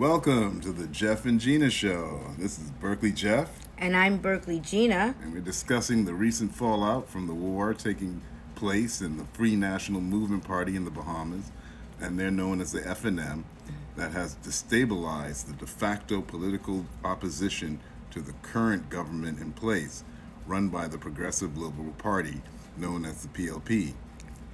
Welcome to the Geoff and Gena Show. This is Berkeley Geoff. And I'm Berkeley Gena. And we're discussing the recent fallout from the war taking place in the Free National Movement Party in the Bahamas, and they're known as the FNM, that has destabilized the de facto political opposition to the current government in place, run by the Progressive Liberal Party, known as the PLP.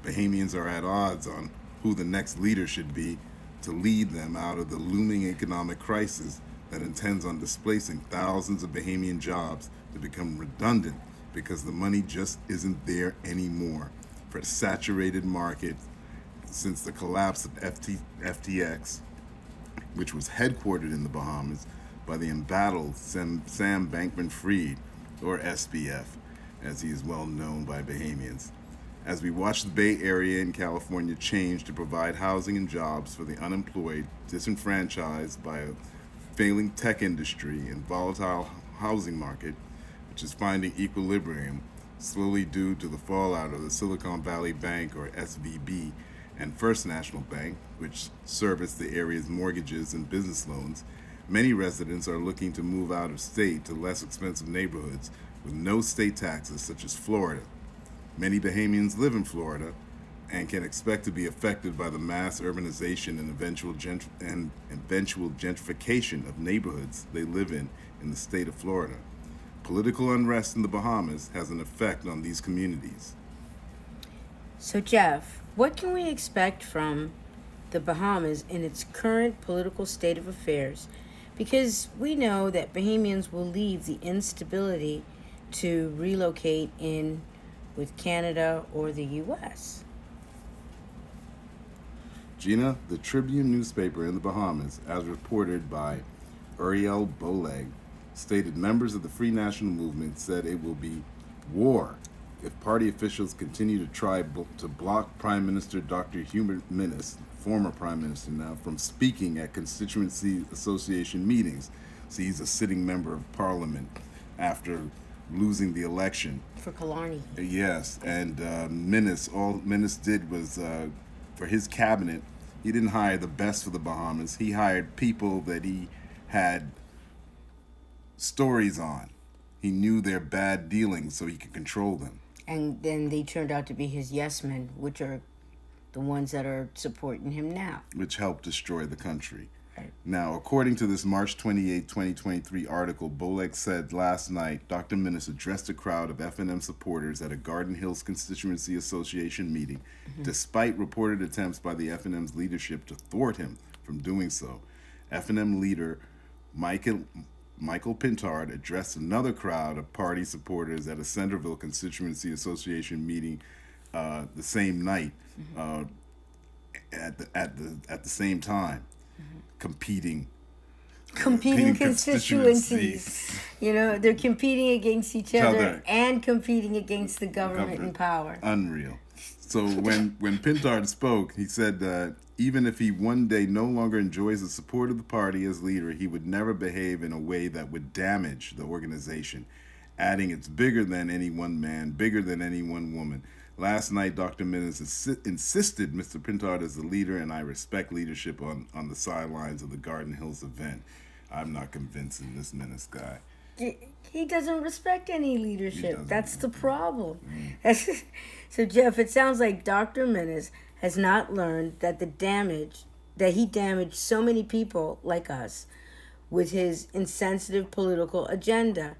Bahamians are at odds on who the next leader should be to lead them out of the looming economic crisis that intends on displacing thousands of Bahamian jobs to become redundant because the money just isn't there anymore for a saturated market since the collapse of FTX, which was headquartered in the Bahamas by the embattled Sam Bankman-Fried, or SBF, as he is well known by Bahamians. As we watch the Bay Area in California change to provide housing and jobs for the unemployed, disenfranchised by a failing tech industry and volatile housing market, which is finding equilibrium slowly due to the fallout of the Silicon Valley Bank, or SVB, and First National Bank, which service the area's mortgages and business loans, many residents are looking to move out of state to less expensive neighborhoods with no state taxes, such as Florida. Many Bahamians live in Florida and can expect to be affected by the mass urbanization and eventual gentrification of neighborhoods they live in the state of Florida. Political unrest in the Bahamas has an effect on these communities. So, Geoff, what can we expect from the Bahamas in its current political state of affairs? Because we know that Bahamians will leave the instability to relocate in with Canada or the U.S. Gena, the Tribune newspaper in the Bahamas, as reported by Uriel Boleg, stated members of the Free National Movement said it will be war if party officials continue to try to block Prime Minister Dr. Hubert Minnis, former Prime Minister now, from speaking at constituency association meetings. So he's a sitting member of Parliament after losing the election. For Killarney. Yes, and Minnis, all Minnis did was, for his cabinet, he didn't hire the best for the Bahamas. He hired people that he had stories on. He knew their bad dealings so he could control them. And then they turned out to be his yes men, which are the ones that are supporting him now. Which helped destroy the country. Right. Now, according to this March 28, 2023 article, Boleg said last night Dr. Minnis addressed a crowd of FNM supporters at a Garden Hills Constituency Association meeting, despite reported attempts by the FNM's leadership to thwart him from doing so. FNM leader Michael Pintard addressed another crowd of party supporters at a Centerville Constituency Association meeting the same night, at the same time. Competing constituencies. You know, they're competing against each other and competing against the government in power. Unreal. So when Pintard spoke, he said that even if he one day no longer enjoys the support of the party as leader, he would never behave in a way that would damage the organization, adding it's bigger than any one man, bigger than any one woman. Last night, Dr. Minnis insisted Mr. Pintard is the leader, and I respect leadership on the sidelines of the Garden Hills event. I'm not convincing this Minnis guy. He doesn't respect any leadership. That's the problem. So, Geoff, it sounds like Dr. Minnis has not learned that he damaged so many people like us with his insensitive political agenda,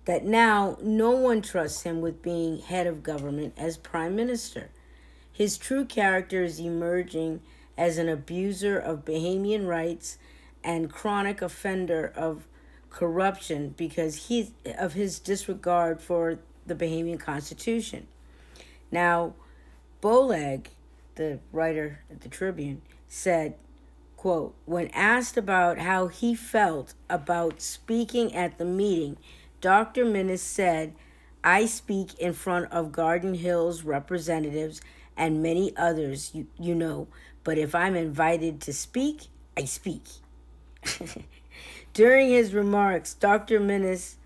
that now no one trusts him with being head of government as prime minister. His true character is emerging as an abuser of Bahamian rights and chronic offender of corruption because of his disregard for the Bahamian Constitution. Now, Boleg, the writer at the Tribune, said, quote, when asked about how he felt about speaking at the meeting, Dr. Minnis said, I speak in front of Garden Hills representatives and many others, you know, but if I'm invited to speak, I speak. During his remarks, Dr. Minnis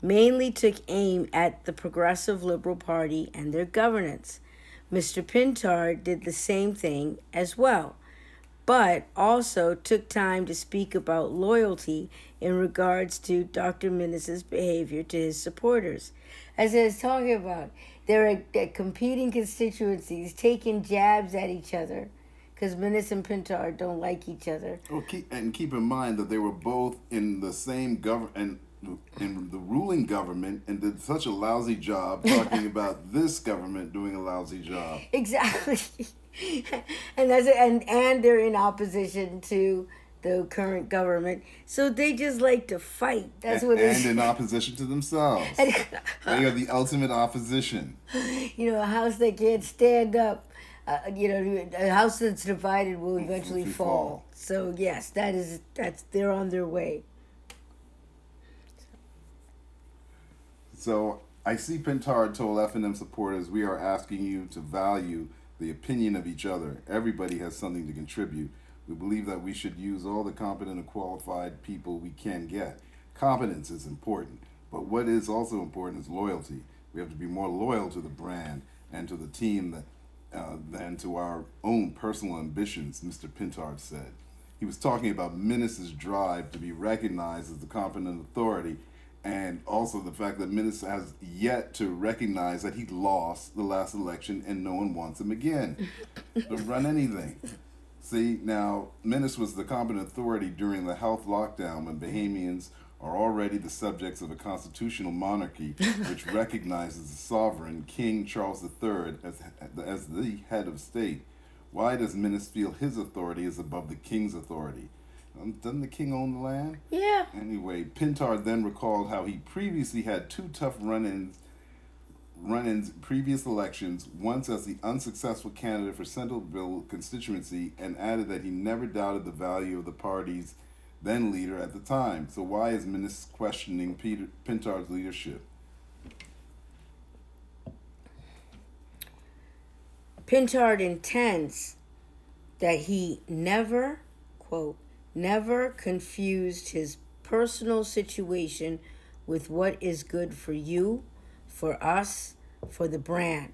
mainly took aim at the Progressive Liberal Party and their governance. Mr. Pintard did the same thing as well. but also took time to speak about loyalty in regards to Dr. Minnis's behavior to his supporters. As I was talking about, there are competing constituencies taking jabs at each other because Minnis and Pintard don't like each other. Well, keep in mind that they were both in the same government, in the ruling government, and did such a lousy job talking about this government doing a lousy job. Exactly. And and they're in opposition to the current government, so they just like to fight. That's what. And in opposition to themselves. They are the ultimate opposition. A house that can't stand up. A house that's divided will eventually fall. So yes, that's they're on their way. So I see Pintard told F&M supporters, we are asking you to value the opinion of each other. Everybody has something to contribute. We believe that we should use all the competent and qualified people we can get. Competence is important, but what is also important is loyalty. We have to be more loyal to the brand and to the team than to our own personal ambitions, Mr. Pintard said. He was talking about Minnis's drive to be recognized as the competent authority, and also the fact that Minnis has yet to recognize that he lost the last election and no one wants him again to run anything. See, now, Minnis was the competent authority during the health lockdown when Bahamians are already the subjects of a constitutional monarchy which recognizes the sovereign, King Charles III, as the head of state. Why does Minnis feel his authority is above the king's authority? Doesn't the king own the land? Yeah. Anyway, Pintard then recalled how he previously had two tough run-ins previous elections, once as the unsuccessful candidate for Centreville constituency, and added that he never doubted the value of the party's then leader at the time. So why is Minnis questioning Pintard's leadership? Pintard intends that he never, quote, never confused his personal situation with what is good for you, for us, for the brand.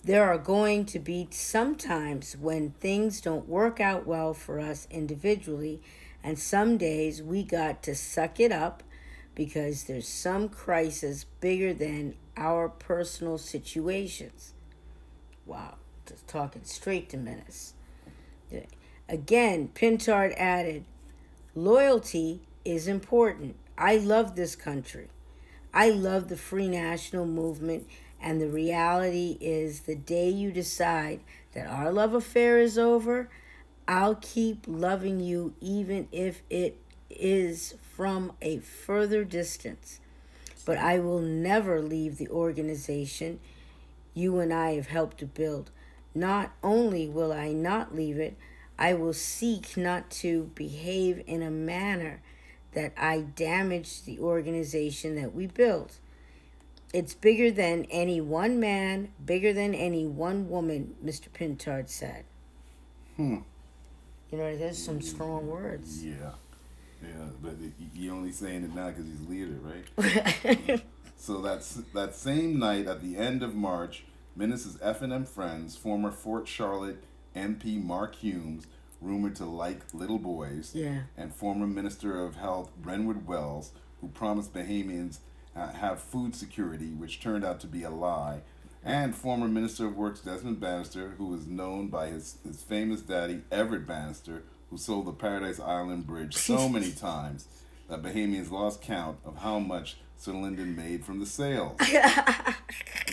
There are going to be some times when things don't work out well for us individually, and some days we got to suck it up because there's some crisis bigger than our personal situations. Wow, just talking straight to Minnis. Again, Pintard added, loyalty is important. I love this country. I love the free national movement, and the reality is the day you decide that our love affair is over, I'll keep loving you even if it is from a further distance. But I will never leave the organization you and I have helped to build. Not only will I not leave it, I will seek not to behave in a manner that I damage the organization that we built. It's bigger than any one man, bigger than any one woman, Mr. Pintard said. There's some strong words. Yeah, but he only saying it now because he's leader, right? So that same night at the end of March, Minnis's F&M friends, former Fort Charlotte MP Mark Humes, rumored to like little boys, and former Minister of Health Brenwood Wells, who promised Bahamians have food security, which turned out to be a lie, and former Minister of Works Desmond Bannister, who was known by his famous daddy Everett Bannister, who sold the Paradise Island Bridge so many times that Bahamians lost count of how much Sir Lyndon made from the sales.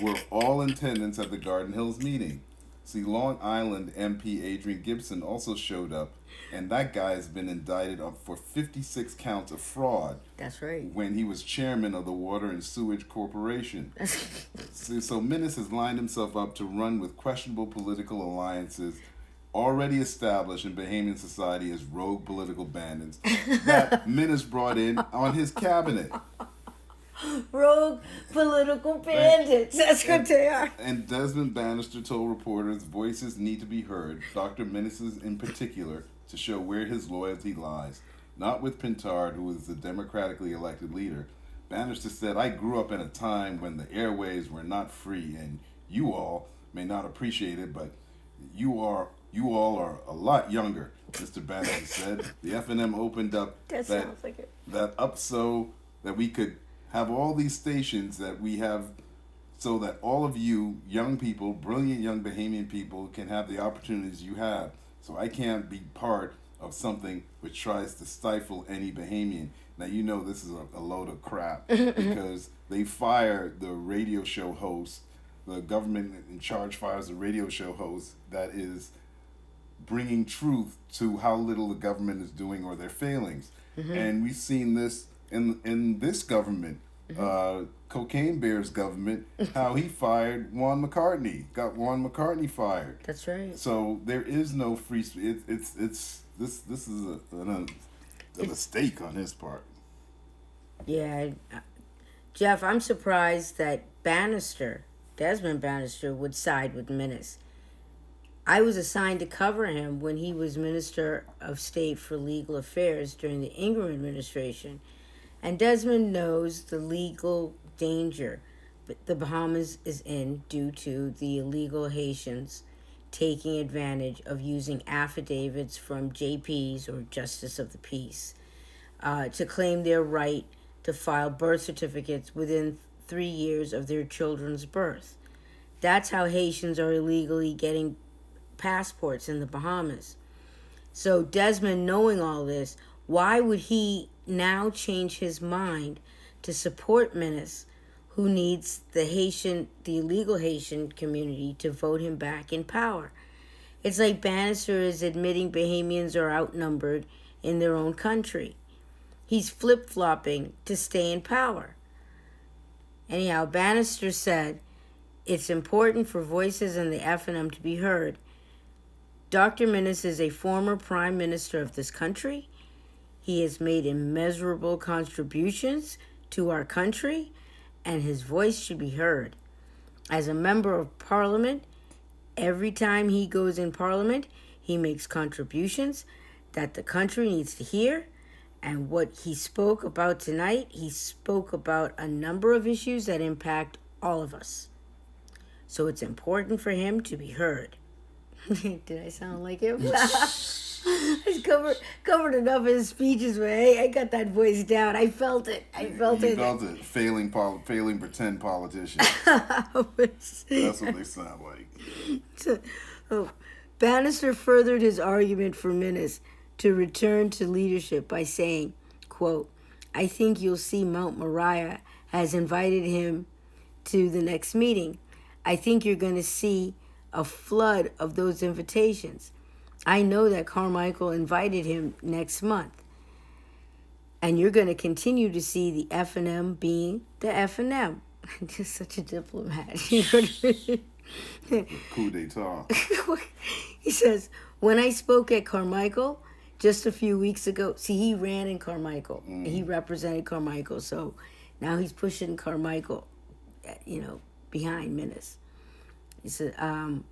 Were all in attendance at the Garden Hills meeting. See, Long Island MP Adrian Gibson also showed up, and that guy has been indicted for 56 counts of fraud. That's right. When he was chairman of the Water and Sewage Corporation. So Minnis has lined himself up to run with questionable political alliances already established in Bahamian society as rogue political bandits that Minnis brought in on his cabinet. Rogue political bandits. That's what they are. And Desmond Bannister told reporters voices need to be heard, Dr. Minnis's in particular, to show where his loyalty lies. Not with Pintard, who is the democratically elected leader. Bannister said, I grew up in a time when the airways were not free, and you all may not appreciate it, but you You all are a lot younger, Mr. Bannister said. The FNM opened up That sounds like it. that up so that we could have all these stations that we have, so that all of you young people, brilliant young Bahamian people, can have the opportunities you have. So I can't be part of something which tries to stifle any Bahamian. Now, you know this is a load of crap because they fired the radio show host. The government in charge fires a radio show host that is bringing truth to how little the government is doing or their failings. And we've seen this in this government, Cocaine Bear's government, how he fired Juan McCartney, got Juan McCartney fired. That's right. So there is no free speech. This is a mistake on his part. Yeah, Geoff, I'm surprised that Desmond Bannister, would side with Minnis. I was assigned to cover him when he was Minister of State for Legal Affairs during the Ingram administration, and Desmond knows the legal danger the Bahamas is in due to the illegal Haitians taking advantage of using affidavits from JPs, or Justice of the Peace, to claim their right to file birth certificates within 3 years of their children's birth. That's how Haitians are illegally getting passports in the Bahamas. So Desmond, knowing all this, why would he now change his mind to support Minnis, who needs the illegal Haitian community to vote him back in power? It's like Bannister is admitting Bahamians are outnumbered in their own country. He's flip-flopping to stay in power. Anyhow, Bannister said, it's important for voices in the FNM to be heard. Dr. Minnis is a former prime minister of this country. He has made immeasurable contributions to our country, and his voice should be heard. As a member of parliament, every time he goes in parliament, he makes contributions that the country needs to hear. And what he spoke about tonight, he spoke about a number of issues that impact all of us. So it's important for him to be heard. Did I sound like him? I've covered enough of his speeches, but hey, I got that voice down. I felt it. You felt it. Failing pretend politician. That's what they sound like. Bannister furthered his argument for Minnis to return to leadership by saying, quote, I think you'll see Mount Moriah has invited him to the next meeting. I think you're going to see a flood of those invitations. I know that Carmichael invited him next month. And you're going to continue to see the FNM being the FNM. Just such a diplomat. You know what I mean? Coup d'etat. He says, when I spoke at Carmichael just a few weeks ago, see, he ran in Carmichael. He represented Carmichael. So now he's pushing Carmichael, behind Minnis. He said, when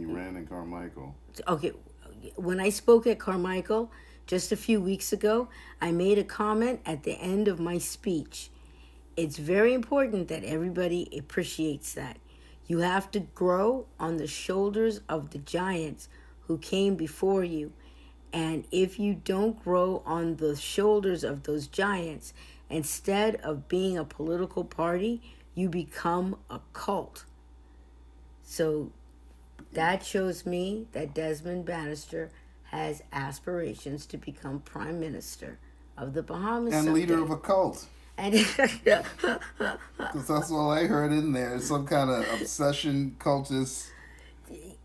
you ran in Carmichael. Okay, when I spoke at Carmichael just a few weeks ago, I made a comment at the end of my speech. It's very important that everybody appreciates that. You have to grow on the shoulders of the giants who came before you. And if you don't grow on the shoulders of those giants, instead of being a political party, you become a cult. So that shows me that Desmond Bannister has aspirations to become prime minister of the Bahamas and someday. Leader of a cult. Because that's all I heard in there. Some kind of obsession, cultist,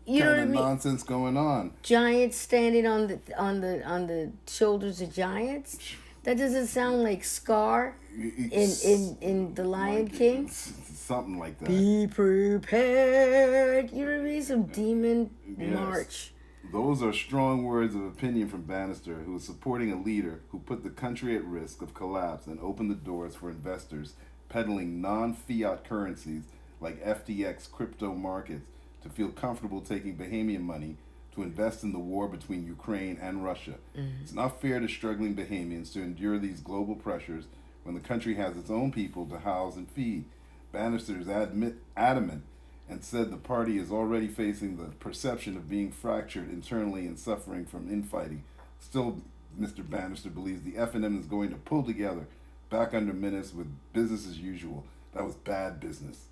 kind of nonsense going on. Giants standing on the shoulders of giants. That doesn't sound like Scar in The Lion King. Something like that. Be prepared. You know what I mean? Some demon march. Those are strong words of opinion from Bannister, who is supporting a leader who put the country at risk of collapse and opened the doors for investors peddling non-fiat currencies like FTX crypto markets to feel comfortable taking Bahamian money to invest in the war between Ukraine and Russia. It's not fair to struggling Bahamians to endure these global pressures when the country has its own people to house and feed. Bannister is adamant and said the party is already facing the perception of being fractured internally and suffering from infighting. Still, Mr. Bannister believes the FNM is going to pull together back under Minnis with business as usual. That was bad business,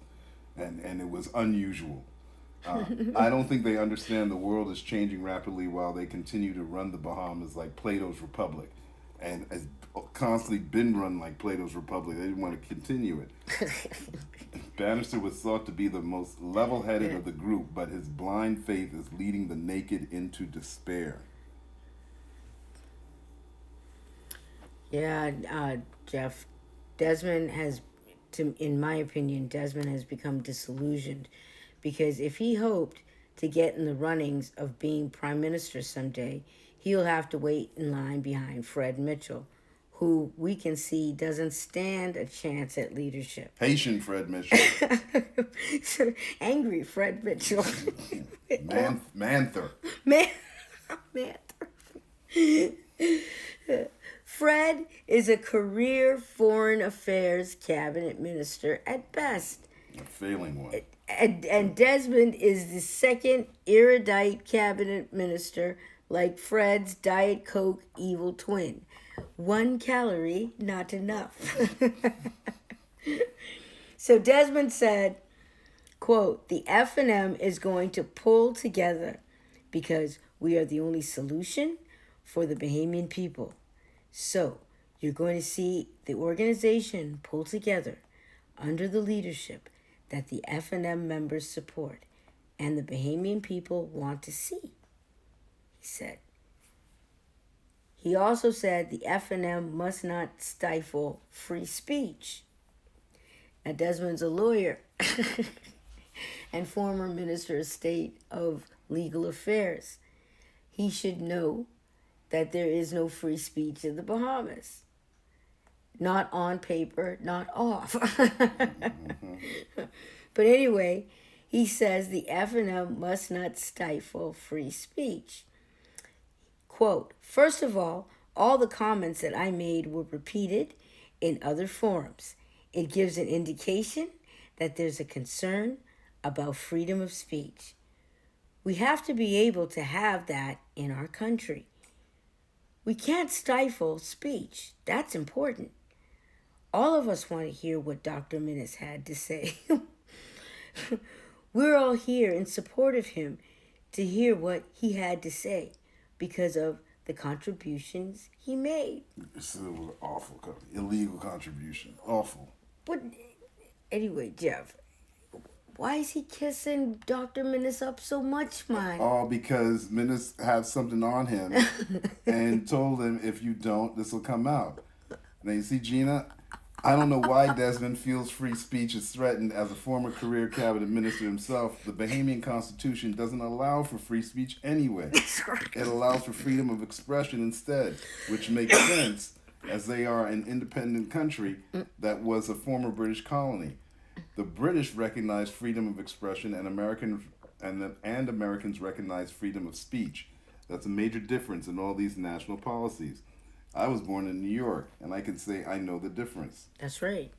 and it was unusual. I don't think they understand the world is changing rapidly while they continue to run the Bahamas like Plato's Republic, and has constantly been run like Plato's Republic. They didn't want to continue it. Bannister was thought to be the most level-headed of the group, but his blind faith is leading the naked into despair. Yeah, Geoff, Desmond has, in my opinion, Desmond has become disillusioned, because if he hoped to get in the runnings of being prime minister someday, he'll have to wait in line behind Fred Mitchell, who we can see doesn't stand a chance at leadership. Haitian Fred Mitchell. Angry Fred Mitchell. Manther. Fred is a career foreign affairs cabinet minister at best. A failing one. And Desmond is the second erudite cabinet minister, like Fred's Diet Coke evil twin. 1 calorie, not enough. So Desmond said, quote, "The FNM is going to pull together because we are the only solution for the Bahamian people. So you're going to see the organization pull together under the leadership that the FNM members support and the Bahamian people want to see," he said. He also said the FNM must not stifle free speech. Now, Desmond's a lawyer and former Minister of State of Legal Affairs. He should know that there is no free speech in the Bahamas. Not on paper, not off. But anyway, he says the FNM must not stifle free speech. Quote, "First of all the comments that I made were repeated in other forums. It gives an indication that there's a concern about freedom of speech. We have to be able to have that in our country. We can't stifle speech. That's important. All of us want to hear what Dr. Minnis had to say. We're all here in support of him to hear what he had to say because of the contributions he made." This was an awful, illegal contribution. Awful. But anyway, Geoff, why is he kissing Dr. Minnis up so much, man? All because Minnis had something on him and told him, if you don't, this will come out. Now, you see, Gina, I don't know why Desmond feels free speech is threatened. As a former career cabinet minister himself, the Bahamian Constitution doesn't allow for free speech anyway. It allows for freedom of expression instead, which makes sense as they are an independent country that was a former British colony. The British recognized freedom of expression, and Americans recognize freedom of speech. That's a major difference in all these national policies. I was born in New York, and I can say I know the difference. That's right.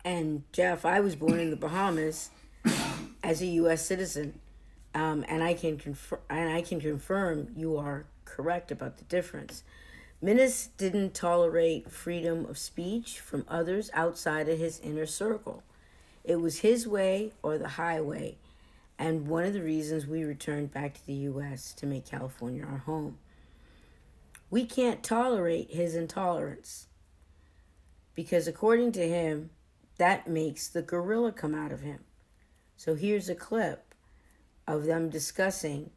And Geoff, I was born in the Bahamas as a U.S. citizen, and I can confirm you are correct about the difference. Minnis didn't tolerate freedom of speech from others outside of his inner circle. It was his way or the highway, and one of the reasons we returned back to the U.S. to make California our home. We can't tolerate his intolerance because, according to him, that makes the gorilla come out of him. So here's a clip of them discussing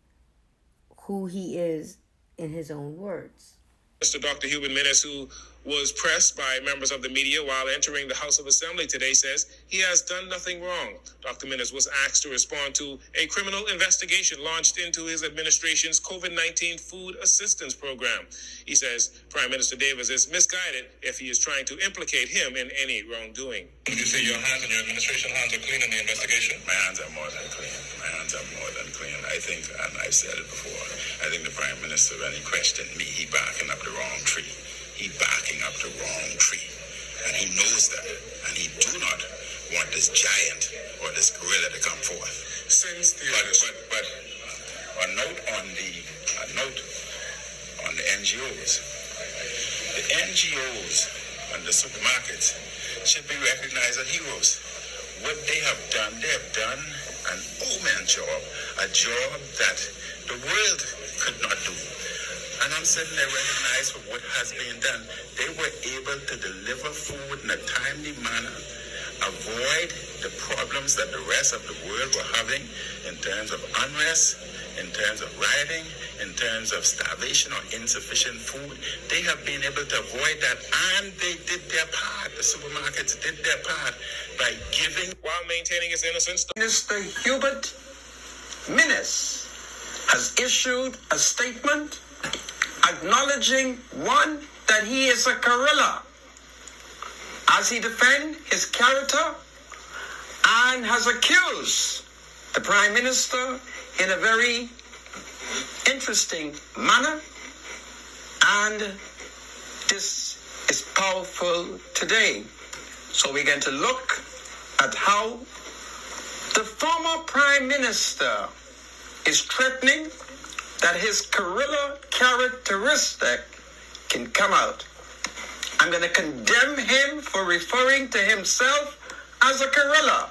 who he is in his own words. Mr. Dr. Hubert Minnis, who was pressed by members of the media while entering the House of Assembly today, says he has done nothing wrong. Dr. Minnis was asked to respond to a criminal investigation launched into his administration's COVID-19 food assistance program. He says Prime Minister Davis is misguided if he is trying to implicate him in any wrongdoing. Would you say your hands and your administration hands are clean in the investigation? My hands are more than clean. My hands are more than clean. I think, and I've said it before, I think the Prime Minister, when he questioned me, he backing up the wrong tree. He backing up the wrong tree. and he knows that, and he do not want this giant or this gorilla to come forth. Since the But a note on the NGOs. The NGOs and the supermarkets should be recognized as heroes. What they have done an omen job, a job that the world could not do. And I'm sitting there recognized for what has been done. They were able to deliver food in a timely manner, avoid the problems that the rest of the world were having in terms of unrest, in terms of rioting, in terms of starvation or insufficient food. They have been able to avoid that, and they did their part. The supermarkets did their part by giving while maintaining his innocence. Minister Hubert Minnis has issued a statement acknowledging, one, that he is a guerrilla, as he defends his character, and has accused the Prime Minister in a very interesting manner. And this is powerful today. So we're going to look at how the former Prime Minister is threatening that his guerrilla characteristic can come out. I'm going to condemn him for referring to himself as a guerrilla.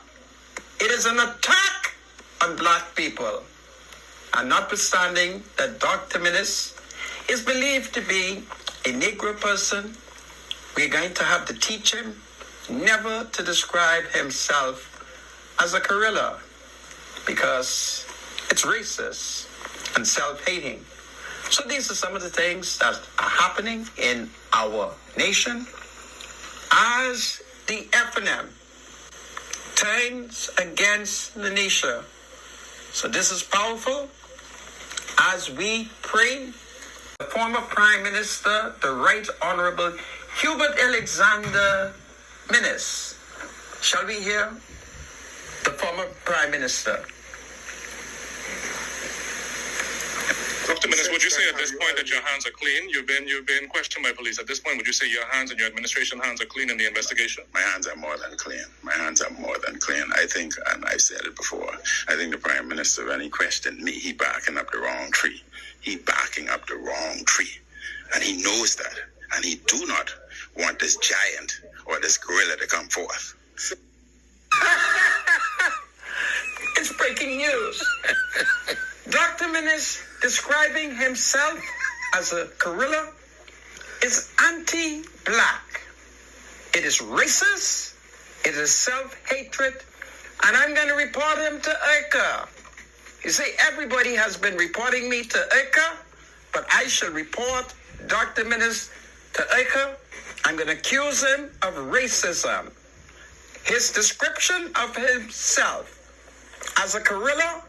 It is an attack on black people. And notwithstanding that Dr. Minnis is believed to be a Negro person, we're going to have to teach him never to describe himself as a guerrilla, because it's racist and self-hating. So these are some of the things that are happening in our nation as the FNM turns against the nation. So this is powerful as we pray. The former Prime Minister, the Right Honorable Hubert Alexander Minnis. Shall we hear the former Prime Minister? Dr. Minnis, would you say at this point that your hands are clean? You've been questioned by police. At this point, would you say your hands and your administration hands are clean in the investigation? My hands are more than clean. My hands are more than clean. I think, and I've said it before, I think the Prime Minister, when he questioned me, he barking up the wrong tree. He barking up the wrong tree. And he knows that. And he do not want this giant or this gorilla to come forth. It's breaking news. Dr. Minnis describing himself as a guerrilla is anti-black. It is racist. It is self-hatred. And I'm going to report him to IRCA. You see, everybody has been reporting me to IRCA, but I shall report Dr. Minnis to IRCA. I'm going to accuse him of racism. His description of himself as a guerrilla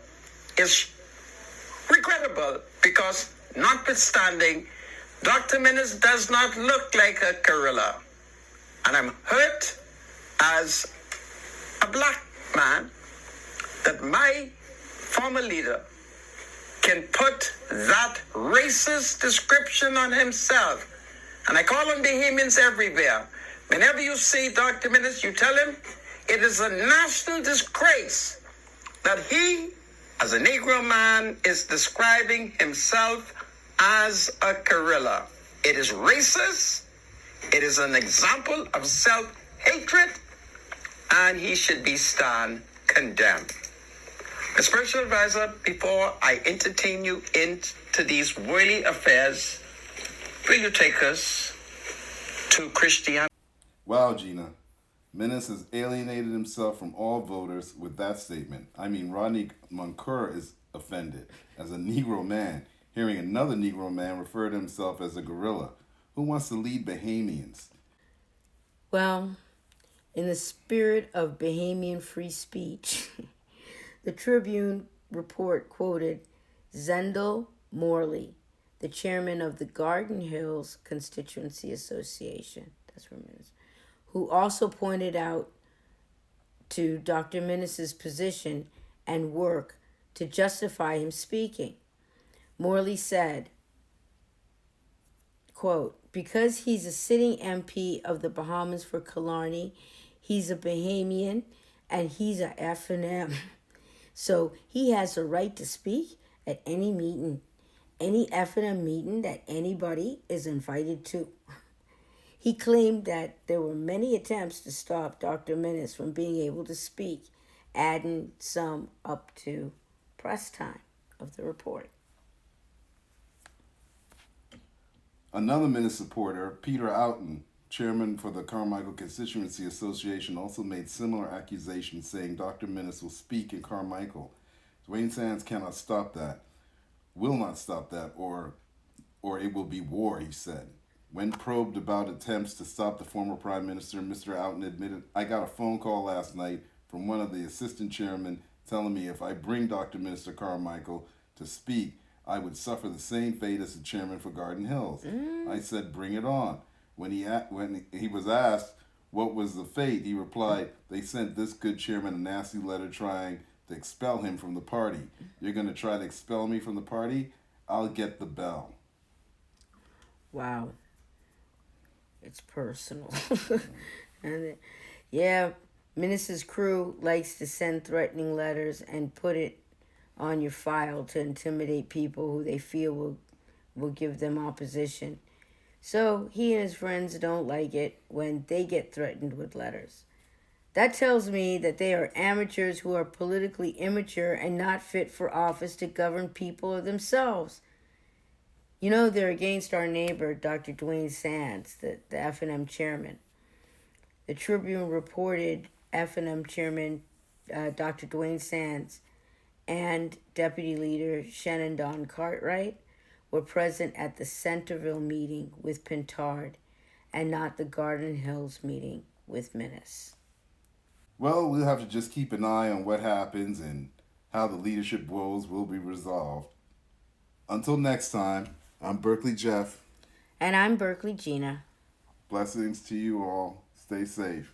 is regrettable, because notwithstanding, Dr. Minnis does not look like a guerrilla. And I'm hurt as a black man that my former leader can put that racist description on himself. And I call on Bahamians everywhere. Whenever you see Dr. Minnis, you tell him it is a national disgrace that he, as a Negro man, is describing himself as a guerrilla. It is racist. It is an example of self-hatred, and he should be stand condemned. As special advisor, before I entertain you into these worldly affairs, will you take us to Christianity? Wow, Gena. Minnis has alienated himself from all voters with that statement. I mean, Rodney Moncur is offended as a Negro man, hearing another Negro man refer to himself as a guerrilla. Who wants to lead Bahamians? Well, in the spirit of Bahamian free speech, the Tribune report quoted Zendel Morley, the chairman of the Garden Hills Constituency Association, that's where Minnis, who also pointed out to Dr. Minnis's position and work to justify him speaking. Morley said, quote, because he's a sitting MP of the Bahamas for Killarney, he's a Bahamian, and he's a F&M. So he has a right to speak at any meeting, any F&M meeting that anybody is invited to. He claimed that there were many attempts to stop Dr. Minnis from being able to speak, adding some up to press time of the report. Another Minnis supporter, Peter Outen, chairman for the Carmichael Constituency Association, also made similar accusations, saying Dr. Minnis will speak in Carmichael. Dwayne Sands cannot stop that, will not stop that, or it will be war, he said. When probed about attempts to stop the former Prime Minister, Mr. Outen admitted, I got a phone call last night from one of the assistant chairmen telling me if I bring Dr. Minister Carmichael to speak, I would suffer the same fate as the chairman for Garden Hills. I said, bring it on. When he was asked what was the fate, he replied, they sent this good chairman a nasty letter trying to expel him from the party. You're going to try to expel me from the party? I'll get the bell. Wow. It's personal. And yeah, Minnis's crew likes to send threatening letters and put it on your file to intimidate people who they feel will give them opposition. So he and his friends don't like it when they get threatened with letters. That tells me that they are amateurs who are politically immature and not fit for office to govern people or themselves. You know, they're against our neighbor, Dr. Dwayne Sands, the F&M chairman. The Tribune reported F&M chairman Dr. Dwayne Sands and Deputy Leader Shannon Don Cartwright were present at the Centerville meeting with Pintard and not the Garden Hills meeting with Minnis. Well, we'll have to just keep an eye on what happens and how the leadership woes will be resolved. Until next time, I'm Berkeley Geoff. And I'm Berkeley Gena. Blessings to you all. Stay safe.